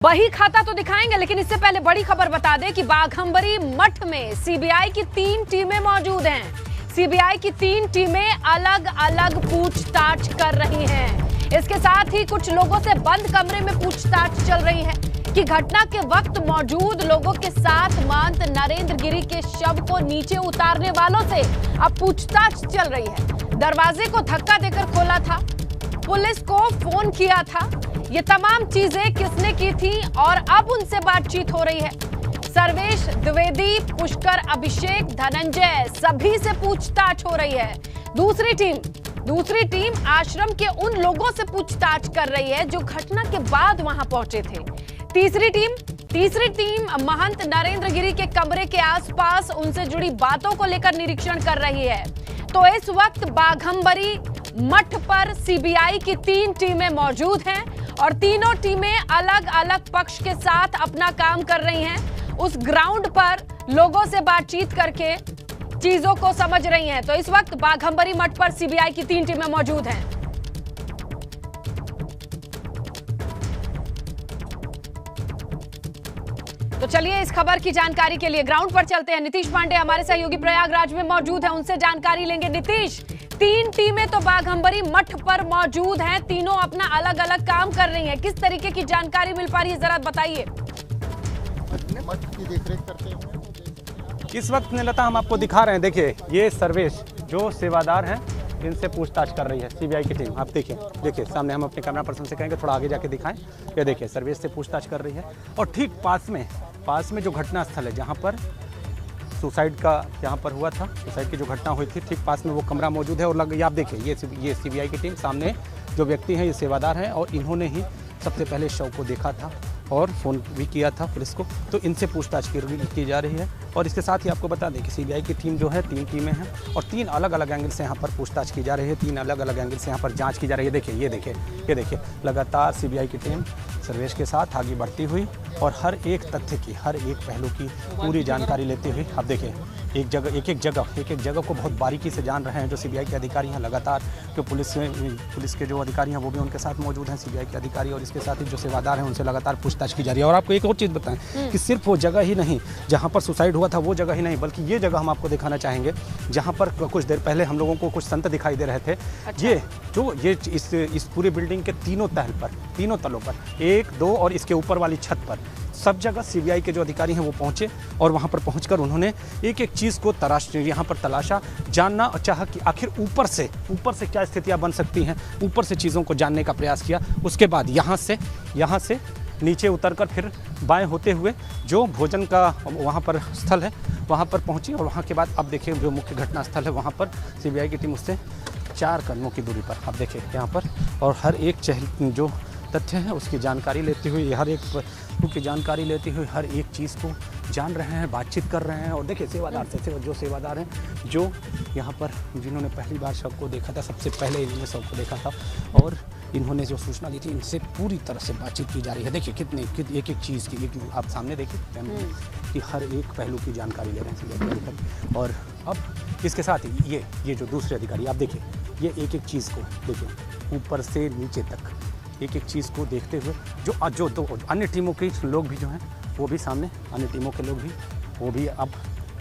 बही खाता तो दिखाएंगे, लेकिन इससे पहले बड़ी खबर बता दें कि बाघंबरी मठ में सीबीआई की 3 टीमें मौजूद हैं। सीबीआई की 3 टीमें अलग अलग पूछताछ कर रही हैं। इसके साथ ही कुछ लोगों से बंद कमरे में पूछताछ चल रही है कि घटना के वक्त मौजूद लोगों के साथ महंत नरेंद्र गिरी के शव को नीचे उतारने वालों से अब पूछताछ चल रही है। दरवाजे को धक्का देकर खोला था, पुलिस को फोन किया था, ये तमाम चीजें किसने की थी और अब उनसे बातचीत हो रही है। सर्वेश द्विवेदी, पुष्कर, अभिषेक, धनंजय, सभी से पूछताछ हो रही है। दूसरी टीम आश्रम के उन लोगों से पूछताछ कर रही है जो घटना के बाद वहां पहुंचे थे। तीसरी टीम महंत नरेंद्र गिरी के कमरे के आसपास उनसे जुड़ी बातों को लेकर निरीक्षण कर रही है। तो इस वक्त बाघंबरी मठ पर सीबीआई की 3 टीमें मौजूद हैं और तीनों टीमें अलग अलग पक्ष के साथ अपना काम कर रही हैं। उस ग्राउंड पर लोगों से बातचीत करके चीजों को समझ रही हैं। तो इस वक्त बाघंबरी मठ पर सीबीआई की 3 टीमें मौजूद हैं। तो चलिए इस खबर की जानकारी के लिए ग्राउंड पर चलते हैं। नीतीश पांडे हमारे सहयोगी प्रयागराज में मौजूद हैं, उनसे जानकारी लेंगे। नीतीश, 3 टीमें तो बाघंबरी मठ पर मौजूद हैं, तीनों अपना अलग अलग काम कर रही हैं। किस तरीके की जानकारी मिल पा रही है, जरा बताइए। मठ की देखरेख करते हैं इस वक्त निलता हम आपको दिखा रहे हैं। देखिए, ये सर्वेश जो सेवादार हैं, इनसे पूछताछ कर रही है सीबीआई की टीम। आप देखिए सामने हम अपने कैमरा पर्सन से कहेंगे थोड़ा आगे जाके दिखाएं। ये देखिए, सर्वेश से पूछताछ कर रही है और ठीक पास में जो घटना स्थल है जहाँ पर सुसाइड का यहाँ पर हुआ था, सुसाइड की जो घटना हुई थी, ठीक पास में वो कमरा मौजूद है। और ये आप देखिए, ये सीबीआई की टीम, सामने जो व्यक्ति हैं ये सेवादार हैं और इन्होंने ही सबसे पहले शव को देखा था और फ़ोन भी किया था पुलिस को। तो इनसे पूछताछ की जा रही है। और इसके साथ ही आपको बता दें कि सीबीआई की टीम जो है 3 टीमें हैं और 3 अलग अलग एंगल से यहाँ पर पूछताछ की जा रही है, 3 अलग अलग एंगल से यहाँ पर जांच की जा रही है। देखिए, ये देखिए लगातार सीबीआई की टीम सर्वेश के साथ आगे बढ़ती हुई और हर एक तथ्य की, हर एक पहलू की पूरी जानकारी लेते हुए आप देखिए एक एक जगह को बहुत बारीकी से जान रहे हैं जो सीबीआई के अधिकारी हैं। लगातार जो पुलिस के जो अधिकारी हैं वो भी उनके साथ मौजूद हैं, सीबीआई के अधिकारी, और इसके साथ ही जो सेवादार हैं उनसे लगातार पूछताछ की जा रही है। और आपको एक और चीज़ बताएं कि सिर्फ वो जगह ही नहीं जहाँ पर सुसाइड हुआ था, वो जगह ही नहीं, बल्कि ये जगह हम आपको दिखाना चाहेंगे जहाँ पर कुछ देर पहले हम लोगों को कुछ संत दिखाई दे रहे थे। ये इस पूरी बिल्डिंग के तीनों तलों पर 1, 2 और इसके ऊपर वाली छत पर सब जगह सीबीआई के जो अधिकारी हैं वो पहुंचे और वहां पर पहुंचकर उन्होंने एक एक चीज़ को यहाँ पर तलाशा, जानना और चाहा कि आखिर ऊपर से क्या स्थितियां बन सकती हैं, ऊपर से चीज़ों को जानने का प्रयास किया। उसके बाद यहाँ से नीचे उतरकर फिर बाएं होते हुए जो भोजन का वहाँ पर स्थल है वहाँ पर पहुँची और वहाँ के बाद अब देखिए जो मुख्य घटना स्थल है वहाँ पर सीबीआई की टीम उससे 4 कदमों की दूरी पर आप देखिए यहाँ पर, और हर एक जो तथ्य है उसकी जानकारी लेते हुए, हर एक की जानकारी लेते हुए हर एक चीज़ को जान रहे हैं, बातचीत कर रहे हैं। और देखिए जो सेवादार हैं जो यहाँ पर जिन्होंने पहली बार शव को देखा था, सबसे पहले इन्होंने शव को देखा था और इन्होंने जो सूचना दी थी, इनसे पूरी तरह से बातचीत की जा रही है। देखिए एक चीज़ की आप सामने देखिए कि हर एक पहलू की जानकारी ले रहे हैं। और अब इसके साथ ही ये जो दूसरे अधिकारी आप देखिए, ये एक चीज़ को देखिए ऊपर से नीचे तक एक चीज़ को देखते हुए जो दो अन्य टीमों के लोग भी जो हैं वो भी सामने, अन्य टीमों के लोग भी वो भी अब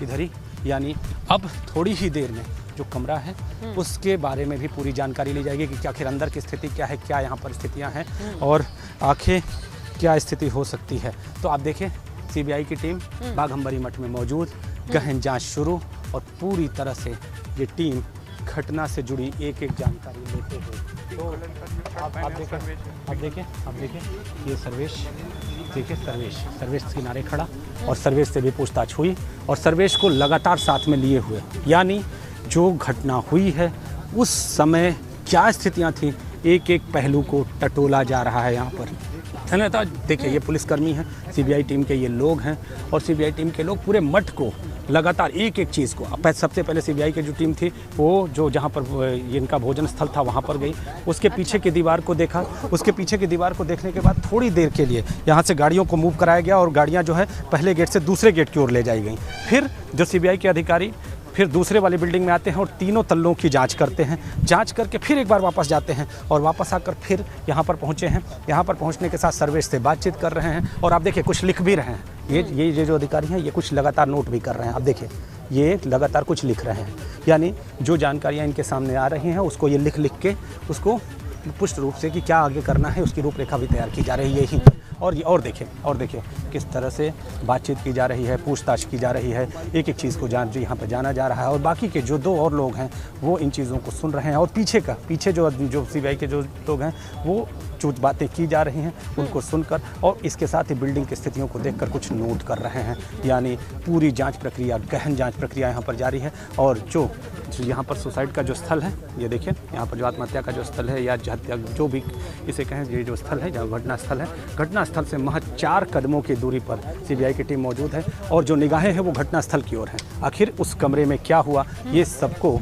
इधर ही, यानी अब थोड़ी ही देर में जो कमरा है उसके बारे में भी पूरी जानकारी ली जाएगी कि आखिर अंदर की स्थिति क्या है, क्या यहाँ पर स्थितियाँ हैं और आखिर क्या स्थिति हो सकती है। तो आप देखिए सीबीआई की टीम बाघंबरी मठ में मौजूद, गहन जाँच शुरू और पूरी तरह से ये टीम घटना से जुड़ी एक जानकारी लेते हुए। तो आप देखिए ये सर्वेश किनारे खड़ा और सर्वेश से भी पूछताछ हुई और सर्वेश को लगातार साथ में लिए हुए, यानी जो घटना हुई है उस समय क्या स्थितियां थी, एक पहलू को टटोला जा रहा है यहाँ पर। धन्यवाद। देखिए ये पुलिसकर्मी हैं, सीबीआई टीम के ये लोग हैं और सीबीआई टीम के लोग पूरे मठ को लगातार एक चीज़ को, सबसे पहले सीबीआई की जो टीम थी वो जो जहाँ पर इनका भोजन स्थल था वहाँ पर गई, उसके पीछे की दीवार को देखा, उसके पीछे की दीवार को देखने के बाद थोड़ी देर के लिए यहाँ से गाड़ियों को मूव कराया गया और गाड़ियाँ जो है पहले गेट से दूसरे गेट की ओर ले जाई गई। फिर जो सीबीआई के अधिकारी फिर दूसरे वाली बिल्डिंग में आते हैं और तीनों तल्लों की जांच करते हैं। जांच करके फिर एक बार वापस जाते हैं और वापस आकर फिर यहाँ पर पहुँचे हैं। यहाँ पर पहुँचने के साथ सर्वेश से बातचीत कर रहे हैं और आप देखिए कुछ लिख भी रहे हैं। ये जो अधिकारी हैं ये कुछ लगातार नोट भी कर रहे हैं। आप देखिए ये लगातार कुछ लिख रहे हैं, यानी जो जानकारियाँ इनके सामने आ रही हैं उसको ये लिख के उसको पुष्ट रूप से कि क्या आगे करना है उसकी रूपरेखा भी तैयार की जा रही है यहीं पर। और देखिए किस तरह से बातचीत की जा रही है, पूछताछ की जा रही है, एक एक चीज़ को यहाँ पर जाना जा रहा है और बाकी के जो 2 और लोग हैं वो इन चीज़ों को सुन रहे हैं और पीछे जो CBI के जो लोग हैं वो जो बातें की जा रही हैं उनको सुनकर और इसके साथ ही बिल्डिंग की स्थितियों को देखकर कुछ नोट कर रहे हैं। यानी पूरी जांच प्रक्रिया, गहन जांच प्रक्रिया यहाँ पर जारी है। और जो यहाँ पर सुसाइड का जो स्थल है, ये देखिए यहाँ पर जो आत्महत्या का जो स्थल है या हत्या जो भी इसे कहें, ये जो स्थल है जहाँ घटना स्थल है, घटना स्थल से महज 4 कदमों की दूरी पर CBI की टीम मौजूद है और जो निगाहें हैं वो घटना स्थल की ओर हैं। आखिर उस कमरे में क्या हुआ ये सबको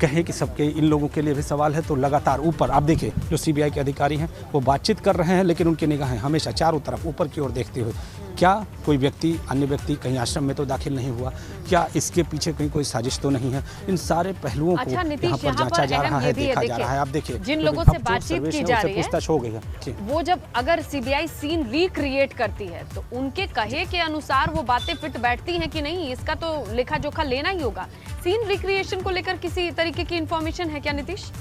कहें कि सबके इन लोगों के लिए भी सवाल है। तो लगातार ऊपर आप देखिए जो CBI के अधिकारी हैं वो बातचीत कर रहे हैं, लेकिन उनकी निगाहें हमेशा चारों तरफ ऊपर की ओर देखते हुए, क्या कोई व्यक्ति, अन्य व्यक्ति कहीं आश्रम में तो दाखिल नहीं हुआ, क्या इसके पीछे कहीं कोई साजिश तो नहीं है। इन सारे पहलुओं को यहाँ पर जांचा जा रहा है, देखा जा रहा है। आप देखिए जिन लोगों से बातचीत की जा रही है पूछताछ हो गई है, वो जब अगर CBI सीन रिक्रिएट करती है तो उनके कहे के अनुसार वो बातें फिट बैठती हैं कि नहीं, इसका तो लेखा जोखा लेना ही होगा। सीन रिक्रिएशन को लेकर किसी तरीके की इंफॉर्मेशन है क्या नीतीश?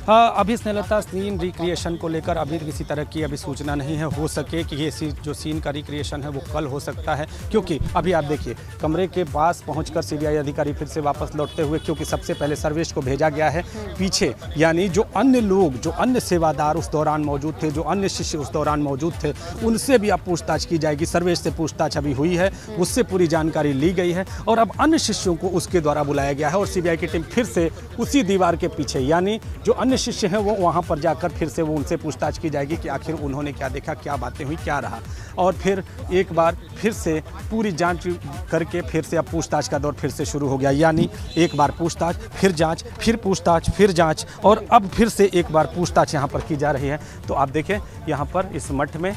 अभी स्नेहलता सीन रिक्रिएशन को लेकर अभी किसी तरह की अभी सूचना नहीं है। हो सके कि ये जो सीन का रिक्रिएशन है वो कल हो सकता है, क्योंकि अभी आप देखिए कमरे के पास पहुंचकर CBI अधिकारी फिर से वापस लौटते हुए, क्योंकि सबसे पहले सर्वेश को भेजा गया है पीछे, यानी जो अन्य लोग, जो अन्य सेवादार उस दौरान मौजूद थे, जो अन्य शिष्य उस दौरान मौजूद थे, उनसे भी अब पूछताछ की जाएगी। सर्वेश से पूछताछ अभी हुई है, उससे पूरी जानकारी ली गई है और अब अन्य शिष्यों को उसके द्वारा बुलाया गया है और CBI की टीम फिर से उसी दीवार के पीछे, यानी जो अन्य शिष्य हैं वो वहाँ पर जाकर फिर से वो उनसे पूछताछ की जाएगी कि आखिर उन्होंने क्या देखा, क्या बातें हुई, क्या रहा। और फिर एक बार फिर से पूरी जांच करके फिर से अब पूछताछ का दौर फिर से शुरू हो गया, यानी एक बार पूछताछ, फिर जांच, फिर पूछताछ, फिर जांच और अब फिर से एक बार पूछताछ यहाँ पर की जा रही है। तो आप देखें यहाँ पर इस मठ में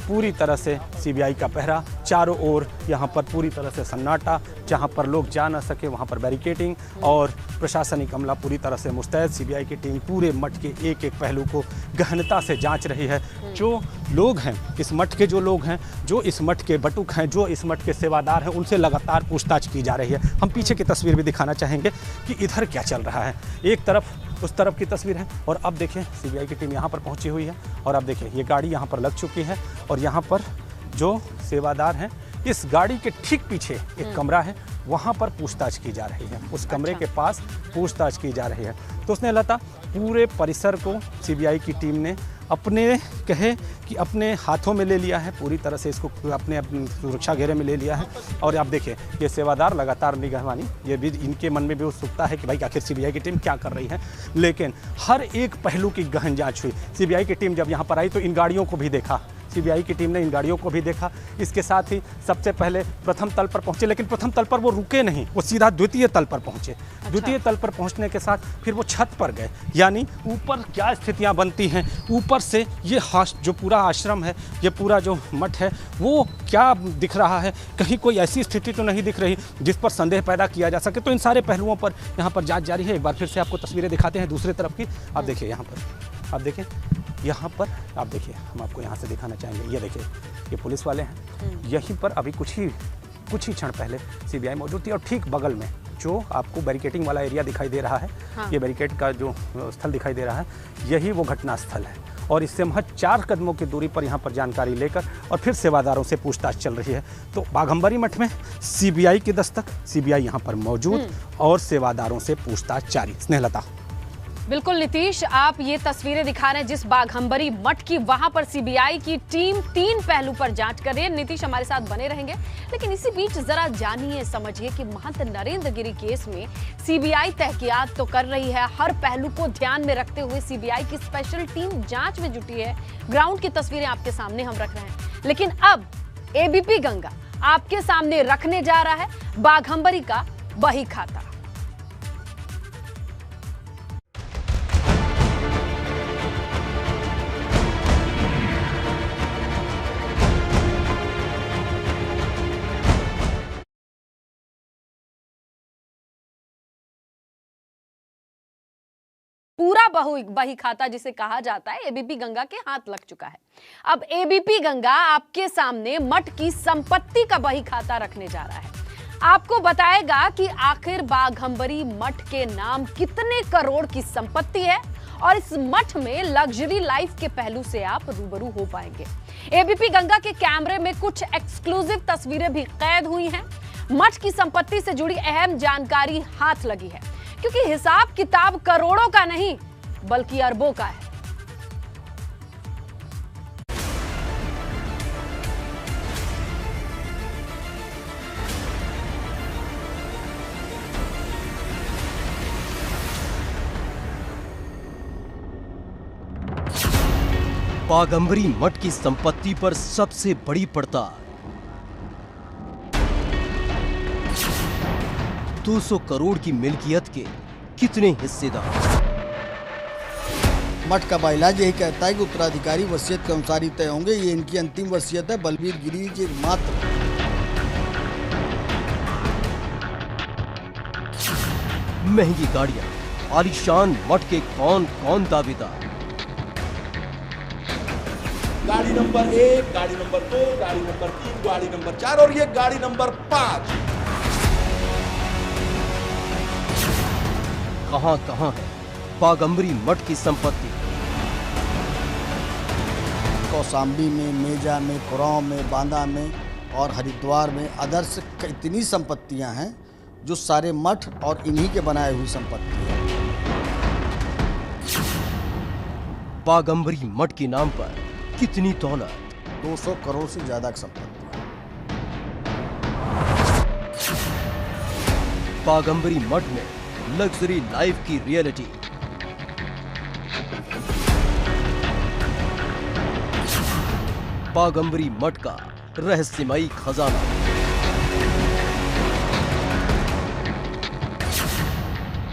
पूरी तरह से CBI का पहरा, चारों ओर यहाँ पर पूरी तरह से सन्नाटा, जहाँ पर लोग जा ना सके वहाँ पर बैरिकेडिंग और प्रशासनिक अमला पूरी तरह से मुस्तैद। CBI की टीम पूरे मठ के एक एक पहलू को गहनता से जांच रही है। जो लोग हैं इस मठ के, जो लोग हैं, जो इस मठ के बटुक हैं, जो इस मठ के सेवादार हैं, उनसे लगातार पूछताछ की जा रही है। हम पीछे की तस्वीर भी दिखाना चाहेंगे कि इधर क्या चल रहा है। एक तरफ उस तरफ की तस्वीर है और अब देखिए CBI की टीम यहाँ पर पहुँची हुई है और अब देखिए ये गाड़ी यहाँ पर लग चुकी है और यहाँ पर जो सेवादार हैं इस गाड़ी के ठीक पीछे एक कमरा है, वहाँ पर पूछताछ की जा रही है। उस कमरे के पास पूछताछ की जा रही है। तो स्नेहलता पूरे परिसर को CBI की टीम ने अपने हाथों में ले लिया है, पूरी तरह से इसको अपने सुरक्षा घेरे में ले लिया है। और आप देखिए ये सेवादार लगातार निगहबानी, ये भी इनके मन में भी उत्सुकता है कि भाई आखिर CBI की टीम क्या कर रही है। लेकिन हर एक पहलू की गहन जांच हुई। CBI की टीम जब यहाँ पर आई तो इन गाड़ियों को भी देखा, CBI की टीम ने इन गाड़ियों को भी देखा। इसके साथ ही सबसे पहले प्रथम तल पर पहुंचे, लेकिन प्रथम तल पर वो रुके नहीं, वो सीधा द्वितीय तल पर पहुंचे। अच्छा। द्वितीय तल पर पहुंचने के साथ फिर वो छत पर गए, यानी ऊपर क्या स्थितियां बनती हैं, ऊपर से ये जो पूरा आश्रम है, ये पूरा जो मठ है, वो क्या दिख रहा है, कहीं कोई ऐसी स्थिति तो नहीं दिख रही जिस पर संदेह पैदा किया जा सके। तो इन सारे पहलुओं पर यहाँ पर जाँच जारी है। एक बार फिर से आपको तस्वीरें दिखाते हैं दूसरे तरफ की। आप देखिए यहाँ पर, आप देखिए यहाँ पर, आप देखिए, हम आपको यहाँ से दिखाना चाहेंगे। ये देखिए ये पुलिस वाले हैं, यहीं पर अभी कुछ ही क्षण पहले CBI मौजूद थी और ठीक बगल में जो आपको बैरिकेडिंग वाला एरिया दिखाई दे रहा है, हाँ। ये बैरिकेड का जो स्थल दिखाई दे रहा है, यही वो घटना स्थल है। और इससे महज 4 कदमों की दूरी पर यहाँ पर जानकारी लेकर और फिर सेवादारों से पूछताछ चल रही है। तो बाघंबरी मठ में CBI की दस्तक, CBI यहाँ पर मौजूद और सेवादारों से पूछताछ जारी। स्नेहलता। बिल्कुल नीतीश, आप ये तस्वीरें दिखा रहे हैं जिस बाघंबरी मठ की, वहां पर CBI की टीम 3 पहलू पर जांच कर रही है। नीतीश हमारे साथ बने रहेंगे, लेकिन इसी बीच जरा जानिए, समझिए कि महंत नरेंद्र गिरी केस में CBI तहकीकात तो कर रही है, हर पहलू को ध्यान में रखते हुए CBI की स्पेशल टीम जांच में जुटी है। ग्राउंड की तस्वीरें आपके सामने हम रख रहे हैं, लेकिन अब ABP गंगा आपके सामने रखने जा रहा है बाघंबरी का बही खाता। पूरा बही खाता जिसे कहा जाता है एबीपी गंगा के हाथ लग चुका है। अब एबीपी गंगा आपके सामने मठ की संपत्ति का बही खाता रखने जा रहा है। आपको बताएगा कि आखिर बाघंबरी मठ के नाम कितने करोड़ की संपत्ति है और इस मठ में लग्जरी लाइफ के पहलू से आप रूबरू हो पाएंगे। एबीपी गंगा के कैमरे में कुछ एक्सक्लूसिव तस्वीरें भी कैद हुई हैं। मठ की संपत्ति से जुड़ी अहम जानकारी हाथ लगी है, क्योंकि हिसाब किताब करोड़ों का नहीं बल्कि अरबों का है। बाघंबरी मठ की संपत्ति पर सबसे बड़ी पड़ताल। 200 करोड़ की मिल्कियत के कितने हिस्सेदार? मठ का बाइलाज यही कहता है कि उत्तराधिकारी वसीयत के अनुसार ही तय होंगे। ये इनकी अंतिम वसीयत है। बलबीर गिरी जी मात्र महंगी गाड़ियां, आलीशान मठ के कौन कौन दावेदार? गाड़ी नंबर 1, गाड़ी नंबर 2, गाड़ी नंबर 3, गाड़ी नंबर 4 और ये गाड़ी नंबर 5। कहां है बाघंबरी मठ की संपत्ति? कौशाम्बी में, मेजा में, कुराव में, बांदा में और हरिद्वार में अदर्श इतनी संपत्तियां हैं जो सारे मठ और इन्हीं के बनाए हुई संपत्ति है। बाघंबरी मठ के नाम पर कितनी दौलत? 200 करोड़ से ज्यादा की संपत्ति। बाघंबरी मठ में लग्जरी लाइफ की रियलिटी। बाघंबरी मठ का रहस्यमयी खजाना।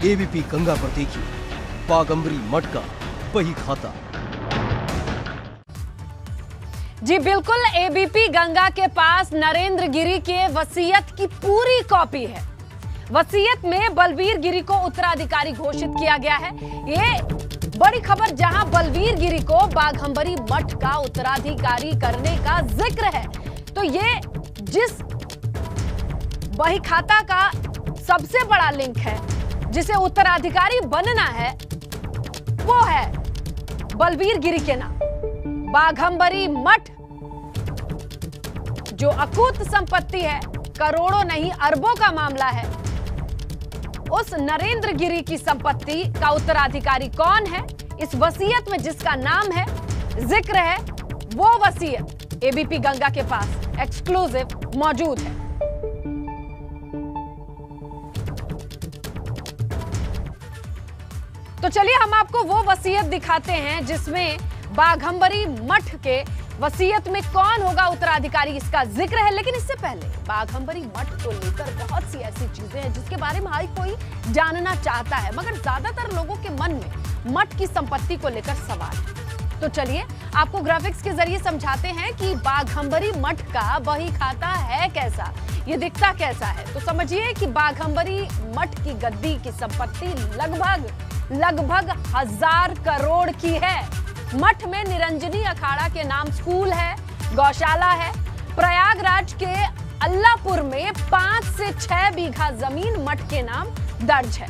एबीपी गंगा पर देखिए बाघंबरी मठ का बही खाता। जी बिल्कुल, एबीपी गंगा के पास नरेंद्र गिरी के वसीयत की पूरी कॉपी है। वसीयत में बलबीर गिरी को उत्तराधिकारी घोषित किया गया है। ये बड़ी खबर, जहां बलबीर गिरी को बाघंबरी मठ का उत्तराधिकारी करने का जिक्र है। तो ये जिस बही खाता का सबसे बड़ा लिंक है, जिसे उत्तराधिकारी बनना है, वो है बलबीर गिरी के नाम। बाघंबरी मठ जो अकूत संपत्ति है, करोड़ों नहीं अरबों का मामला है, उस नरेंद्र गिरी की संपत्ति का उत्तराधिकारी कौन है, इस वसीयत में जिसका नाम है, जिक्र है, वो वसीयत एबीपी गंगा के पास एक्सक्लूसिव मौजूद है। तो चलिए हम आपको वो वसीयत दिखाते हैं जिसमें बाघंबरी मठ के वसीयत में कौन होगा उत्तराधिकारी, इसका जिक्र है। लेकिन इससे पहले बाघंबरी मठ को लेकर बहुत सी ऐसी चीजें हैं जिसके बारे में हर कोई जानना चाहता है, मगर ज्यादातर लोगों के मन में मठ की संपत्ति को लेकर सवाल है। तो चलिए आपको ग्राफिक्स के जरिए समझाते हैं कि बाघंबरी मठ का बही खाता है कैसा, ये दिखता कैसा है। तो समझिए कि बाघंबरी मठ की गद्दी की संपत्ति लगभग 1000 करोड़ की है। मठ में निरंजनी अखाड़ा के नाम स्कूल है, गौशाला है। प्रयागराज के अल्लाहपुर में 5 से 6 बीघा जमीन मठ के नाम दर्ज है।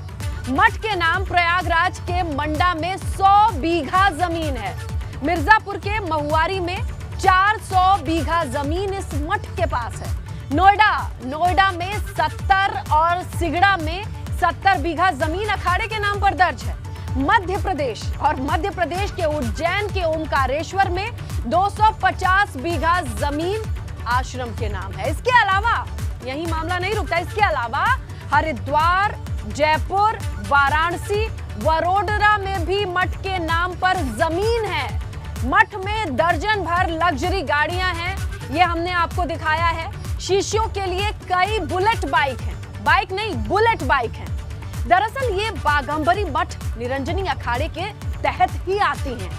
मठ के नाम प्रयागराज के मंडा में 100 बीघा जमीन है। मिर्जापुर के महुआरी में 400 बीघा जमीन इस मठ के पास है। नोएडा में 70 और सिगड़ा में 70 बीघा जमीन अखाड़े के नाम पर दर्ज है। मध्य प्रदेश के उज्जैन के ओमकारेश्वर में 250 बीघा जमीन आश्रम के नाम है। इसके अलावा यही मामला नहीं रुकता, इसके अलावा हरिद्वार, जयपुर, वाराणसी, वडोदरा में भी मठ के नाम पर जमीन है। मठ में दर्जन भर लग्जरी गाड़ियां हैं, ये हमने आपको दिखाया है। शिष्यों के लिए कई बुलेट बाइक हैं, बाइक नहीं बुलेट बाइक हैं। दरअसल ये बाघंबरी मठ निरंजनी अखाड़े के तहत ही आती हैं।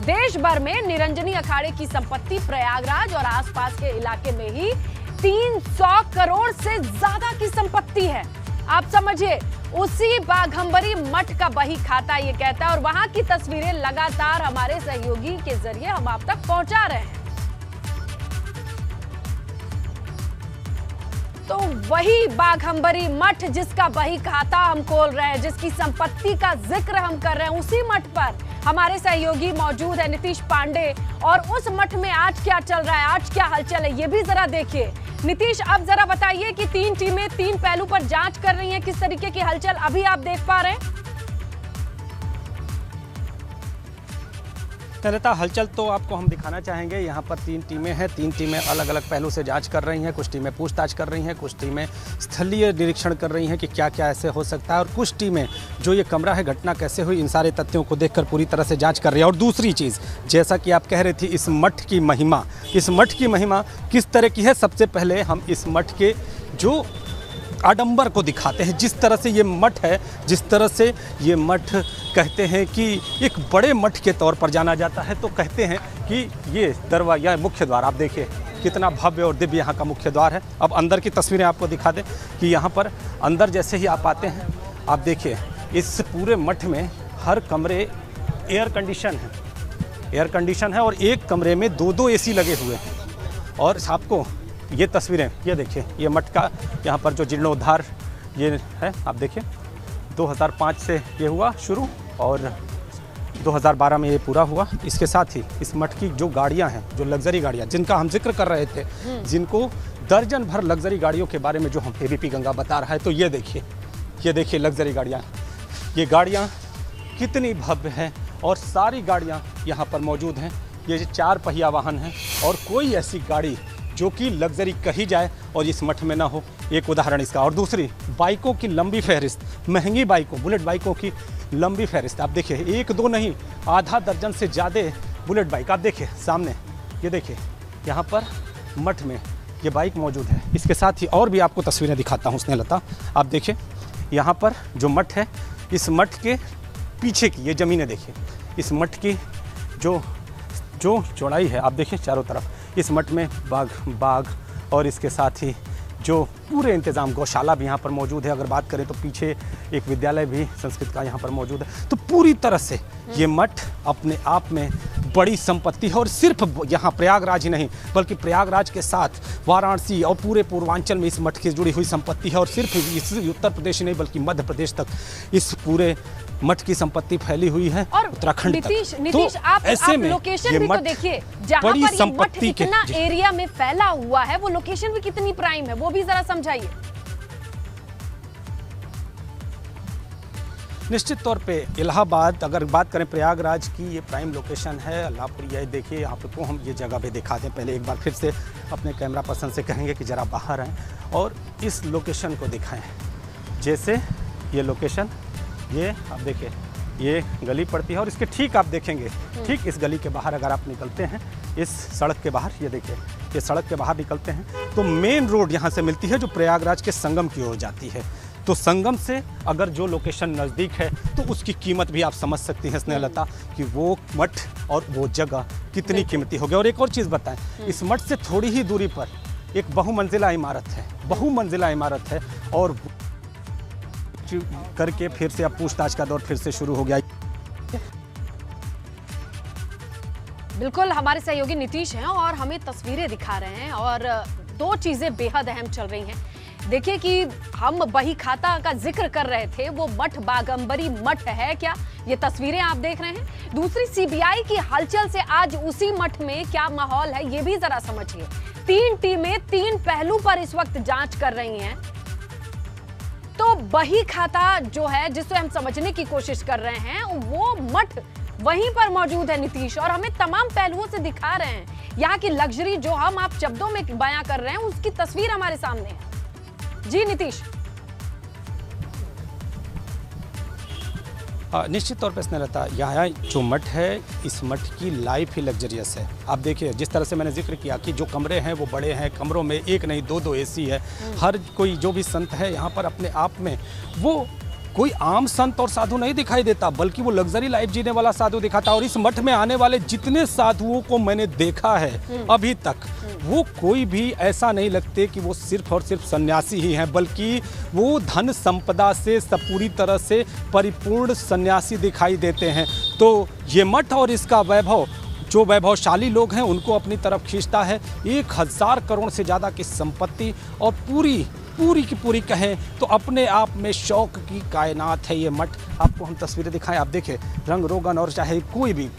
देश भर में निरंजनी अखाड़े की संपत्ति प्रयागराज और आसपास के इलाके में ही 300 करोड़ से ज्यादा की संपत्ति है। आप समझिए, उसी बाघंबरी मठ का बही खाता ये कहता है, और वहां की तस्वीरें लगातार हमारे सहयोगी के जरिए हम आप तक पहुंचा रहे हैं। तो वही बाघंबरी मठ जिसका बही खाता हम खोल रहे हैं, जिसकी संपत्ति का जिक्र हम कर रहे हैं, उसी मठ पर हमारे सहयोगी मौजूद है नीतीश पांडे। और उस मठ में आज क्या चल रहा है, आज क्या हलचल है, ये भी जरा देखिए। नीतीश, अब जरा बताइए कि 3 टीमें 3 पहलू पर जांच कर रही हैं, किस तरीके की हलचल अभी आप देख पा रहे हैं? रहता हलचल तो आपको हम दिखाना चाहेंगे। यहाँ पर 3 टीमें हैं, 3 टीमें अलग अलग पहलू से जांच कर रही हैं। कुछ टीमें पूछताछ कर रही हैं, कुछ टीमें स्थलीय निरीक्षण कर रही हैं कि क्या क्या ऐसे हो सकता है, और कुछ टीमें जो ये कमरा है, घटना कैसे हुई, इन सारे तथ्यों को देखकर पूरी तरह से जांच कर रही है। और दूसरी चीज़, जैसा कि आप कह रहे थे, इस मठ की महिमा, इस मठ की महिमा किस तरह की है, सबसे पहले हम इस मठ के जो आडंबर को दिखाते हैं। जिस तरह से ये मठ है, जिस तरह से ये मठ कहते हैं कि एक बड़े मठ के तौर पर जाना जाता है, तो कहते हैं कि ये दरवाजा, यह मुख्य द्वार, आप देखिए कितना भव्य और दिव्य यहाँ का मुख्य द्वार है। अब अंदर की तस्वीरें आपको दिखा दें कि यहाँ पर अंदर जैसे ही आप आते हैं, आप देखिए इस पूरे मठ में हर कमरे एयर कंडीशन है, और एक कमरे में 2-2 AC लगे हुए हैं। और आपको ये तस्वीरें, ये देखिए, ये मठ का यहाँ पर जो जीर्णोद्धार ये है, आप देखिए 2005 से ये हुआ शुरू और 2012 में ये पूरा हुआ। इसके साथ ही इस मठ की जो गाड़ियाँ हैं, जो लग्जरी गाड़ियाँ जिनका हम जिक्र कर रहे थे, जिनको दर्जन भर लग्जरी गाड़ियों के बारे में जो हम ABP गंगा बता रहा है, तो ये देखिए लग्जरी गाड़ियाँ, ये गाड़ियाँ कितनी भव्य हैं, और सारी गाड़ियाँ यहाँ पर मौजूद हैं। ये 4 पहिया वाहन हैं, और कोई ऐसी गाड़ी जो कि लग्जरी कही जाए और इस मठ में ना हो, एक उदाहरण इसका। और दूसरी, बाइकों की लंबी फहरिस्त, महंगी बाइकों, बुलेट बाइकों की लंबी फहरिस्त, आप देखिए 1-2 नहीं, आधा दर्जन से ज़्यादा बुलेट बाइक, आप देखिए सामने, ये देखिए यहाँ पर मठ में ये बाइक मौजूद है। इसके साथ ही और भी आपको तस्वीरें दिखाता हूँ स्नेहलता, आप देखिए यहाँ पर जो मठ है, इस मठ के पीछे की ये ज़मीनें देखिए, इस मठ की जो चौड़ाई है, आप देखिए चारों तरफ इस मठ में बाग और इसके साथ ही जो पूरे इंतज़ाम, गौशाला भी यहाँ पर मौजूद है। अगर बात करें तो पीछे एक विद्यालय भी संस्कृत का यहाँ पर मौजूद है। तो पूरी तरह से ये मठ अपने आप में बड़ी संपत्ति है, और सिर्फ यहाँ प्रयागराज ही नहीं, बल्कि प्रयागराज के साथ वाराणसी और पूरे पूर्वांचल में इस मठ की जुड़ी हुई संपत्ति है। और सिर्फ इस उत्तर प्रदेश नहीं, बल्कि मध्य प्रदेश तक इस पूरे मठ की संपत्ति फैली हुई है, और उत्तराखंड नीतीश, तो आप ऐसे में लोकेशन भी तो देखिए, जहाँ पर ये मठ इतना एरिया में फैला हुआ है, वो लोकेशन भी कितनी प्राइम है, वो भी जरा समझाइए। निश्चित तौर पे इलाहाबाद, अगर बात करें प्रयागराज की, ये प्राइम लोकेशन है। अल्लाहपुर, ये देखिए यहाँ पे, को हम ये जगह पे दिखा दें। पहले एक बार फिर से अपने कैमरा पर्सन से कहेंगे कि ज़रा बाहर आएँ और इस लोकेशन को दिखाएं। जैसे ये लोकेशन, ये आप देखिए, ये गली पड़ती है, और इसके ठीक आप देखेंगे, ठीक इस गली के बाहर अगर आप निकलते हैं, इस सड़क के बाहर, ये देखिए, ये सड़क के बाहर निकलते हैं तो मेन रोड यहाँ से मिलती है, जो प्रयागराज के संगम की ओर जाती है। तो संगम से अगर जो लोकेशन नज़दीक है, तो उसकी कीमत भी आप समझ सकती हैं स्नेहलता, कि वो मठ और वो जगह कितनी कीमती हो गई। और एक और चीज़ बताएं, इस मठ से थोड़ी ही दूरी पर एक बहुमंजिला इमारत है, और करके फिर से अब पूछताछ का दौर फिर से शुरू हो गया। बिल्कुल, हमारे सहयोगी नीतीश हैं और हमें तस्वीरें दिखा रहे हैं, और 2 चीजें बेहद अहम चल रही हैं। देखिए कि हम बही खाता का जिक्र कर रहे थे, वो मठ बाघंबरी मठ है क्या, ये तस्वीरें आप देख रहे हैं। दूसरी, CBI की हलचल से आज उसी मठ में क्या माहौल है, ये भी जरा समझिए। 3 टीमें 3 पहलू पर इस वक्त जांच कर रही हैं। तो बही खाता जो है, जिसे हम समझने की कोशिश कर रहे हैं, वो मठ वहीं पर मौजूद है नीतीश, और हमें तमाम पहलुओं से दिखा रहे हैं। यहाँ की लग्जरी जो हम आप शब्दों में बयां कर रहे हैं, उसकी तस्वीर हमारे सामने है। जी नीतीश। निश्चित तौर पर स्नेहलता, यहाँ जो मठ है, इस मठ की लाइफ ही लग्जरियस है। आप देखिए, जिस तरह से मैंने जिक्र किया कि जो कमरे हैं वो बड़े हैं, कमरों में 1 नहीं 2-2 AC है। हर कोई जो भी संत है यहाँ पर अपने आप में वो कोई आम संत और साधु नहीं दिखाई देता, बल्कि वो लग्जरी लाइफ जीने वाला साधु दिखाता। और इस मठ में आने वाले जितने साधुओं को मैंने देखा है अभी तक, वो कोई भी ऐसा नहीं लगते कि वो सिर्फ और सिर्फ सन्यासी ही हैं, बल्कि वो धन संपदा से सब पूरी तरह से परिपूर्ण सन्यासी दिखाई देते हैं। तो ये मठ और इसका वैभव, जो वैभवशाली लोग हैं उनको अपनी तरफ खींचता है। 1000 करोड़ से ज़्यादा की संपत्ति और पूरी की पूरी कहें तो अपने आप में शौक की कायनात है ये मठ। आपको हम तस्वीरें दिखाएं, आप देखें रंग रोगन और चाहे कोई भी,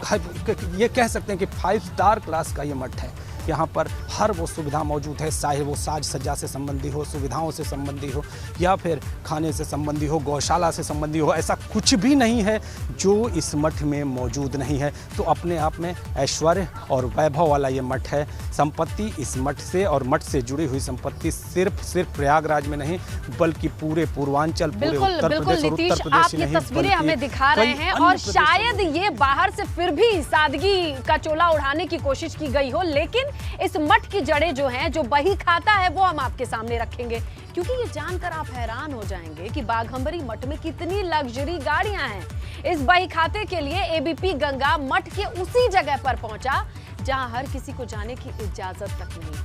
ये कह सकते हैं कि 5 स्टार क्लास का ये मठ है। यहाँ पर हर वो सुविधा मौजूद है, चाहे वो साज सज्जा से संबंधी हो, सुविधाओं से संबंधी हो, या फिर खाने से संबंधी हो, गौशाला से संबंधी हो। ऐसा कुछ भी नहीं है जो इस मठ में मौजूद नहीं है। तो अपने आप में ऐश्वर्य और वैभव वाला ये मठ है। संपत्ति इस मठ से और मठ से जुड़ी हुई संपत्ति सिर्फ प्रयागराज में नहीं, बल्कि पूरे पूर्वांचल, पूरे उत्तर प्रदेश और उत्तर प्रदेश आप ये तस्वीरें हमें दिखा रहे हैं और शायद ये बाहर से फिर भी सादगी का चोला उड़ाने की कोशिश की गई हो, लेकिन इस मठ की जड़ें जो हैं, जो बही खाता है, वो हम आपके सामने रखेंगे, क्योंकि ये जानकर आप हैरान हो जाएंगे कि बाघंबरी मठ में कितनी लग्जरी गाड़ियां हैं। इस बही खाते के लिए एबीपी गंगा मठ के उसी जगह पर पहुंचा जहां हर किसी को जाने की इजाजत तक नहीं है।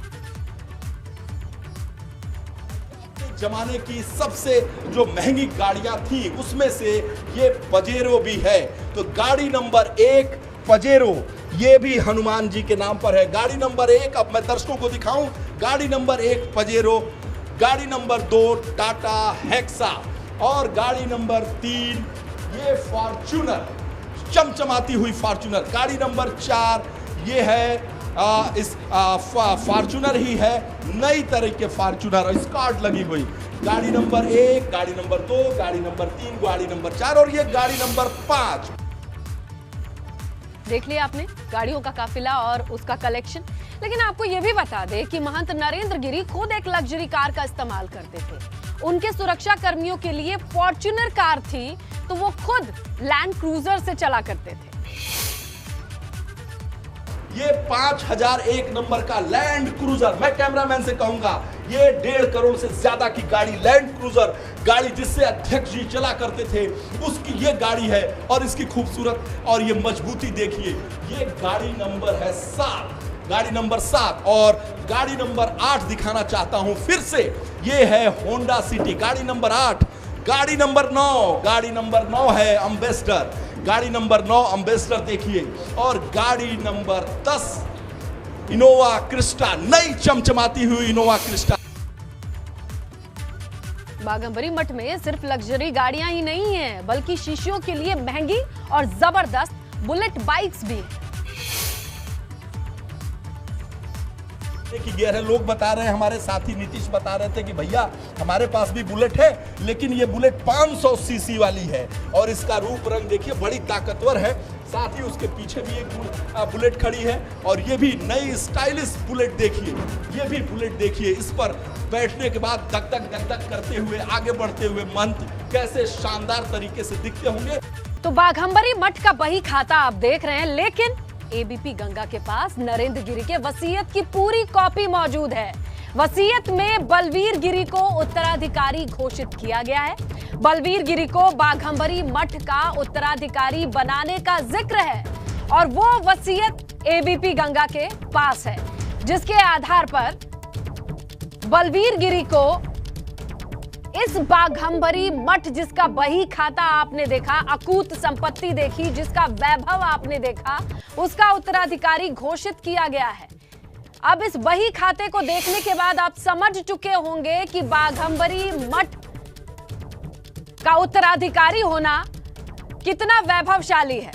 जमाने की सबसे जो महंगी गाड़ियां थी उसमें से ये पजेरो भी है। तो गाड़ी नंबर 1 पजेरो, ये भी हनुमान जी के नाम पर है। गाड़ी नंबर 1, अब मैं दर्शकों को दिखाऊं, गाड़ी नंबर 1 पजेरो, गाड़ी नंबर 2 टाटा हेक्सा और गाड़ी नंबर 3 ये फॉर्च्यूनर, चमचमाती हुई फॉर्च्यूनर। गाड़ी नंबर 4 ये है फॉर्च्यूनर ही है, नई तरह के फॉर्च्यूनर, स्कॉट लगी हुई। गाड़ी नंबर 1, गाड़ी नंबर 2, गाड़ी नंबर 3, गाड़ी नंबर 4 और ये गाड़ी नंबर 5। देख लिया आपने गाड़ियों का काफिला और उसका कलेक्शन। लेकिन आपको यह भी बता दें कि महंत नरेंद्र गिरी खुद एक लग्जरी कार का इस्तेमाल करते थे। उनके सुरक्षा कर्मियों के लिए फॉर्च्यूनर कार थी, तो वो खुद लैंड क्रूजर से चला करते थे। ये 5001 नंबर का लैंड क्रूजर, मैं कैमरामैन से कहूंगा ये 1.5 करोड़ से ज्यादा की गाड़ी, लैंड क्रूजर गाड़ी जिससे अध्यक्ष जी चला करते थे, उसकी ये गाड़ी है। और इसकी खूबसूरत और ये मजबूती देखिए। ये गाड़ी नंबर है 7, गाड़ी नंबर 7। और गाड़ी नंबर 8 दिखाना चाहता हूं फिर से, ये है होंडा सिटी। गाड़ी नंबर 8, गाड़ी नंबर 9, गाड़ी नंबर 9 है अम्बेसडर, गाड़ी नंबर 9 अम्बेसडर देखिए। और गाड़ी नंबर 10 इनोवा क्रिस्टा, नई चमचमाती हुई इनोवा क्रिस्टा। बाघंबरी मठ में सिर्फ लग्जरी गाड़ियां ही नहीं हैं, बल्कि शिष्यों के लिए महंगी और जबरदस्त बुलेट बाइक्स भी हैं। की गियर है। लोग बता रहे हैं, हमारे साथी नीतीश बता रहे थे कि भैया हमारे पास भी बुलेट है, लेकिन ये बुलेट 500 सीसी वाली है और इसका रूप रंग देखिए बड़ी ताकतवर है। साथ ही उसके पीछे भी एक बुलेट खड़ी है और ये भी नई स्टाइलिश बुलेट देखिए। ये भी बुलेट देखिए, इस पर बैठने के बाद धक धक करते हुए आगे बढ़ते हुए महंत कैसे शानदार तरीके से दिखते होंगे। तो बाघंबरी मठ का बही खाता आप देख रहे हैं, लेकिन एबीपी गंगा के पास नरेंद्र गिरी के वसीयत की पूरी कॉपी मौजूद है। वसीयत में बलवीर गिरी को उत्तराधिकारी घोषित किया गया है। बलवीर गिरी को बाघंबरी मठ का उत्तराधिकारी बनाने का जिक्र है और वो वसीयत एबीपी गंगा के पास है, जिसके आधार पर बलवीर गिरी को इस बाघंबरी मठ, जिसका बही खाता आपने देखा, अकूत संपत्ति देखी, जिसका वैभव आपने देखा, उसका उत्तराधिकारी घोषित किया गया है। अब इस बही खाते को देखने के बाद आप समझ चुके होंगे कि बाघंबरी मठ का उत्तराधिकारी होना कितना वैभवशाली है।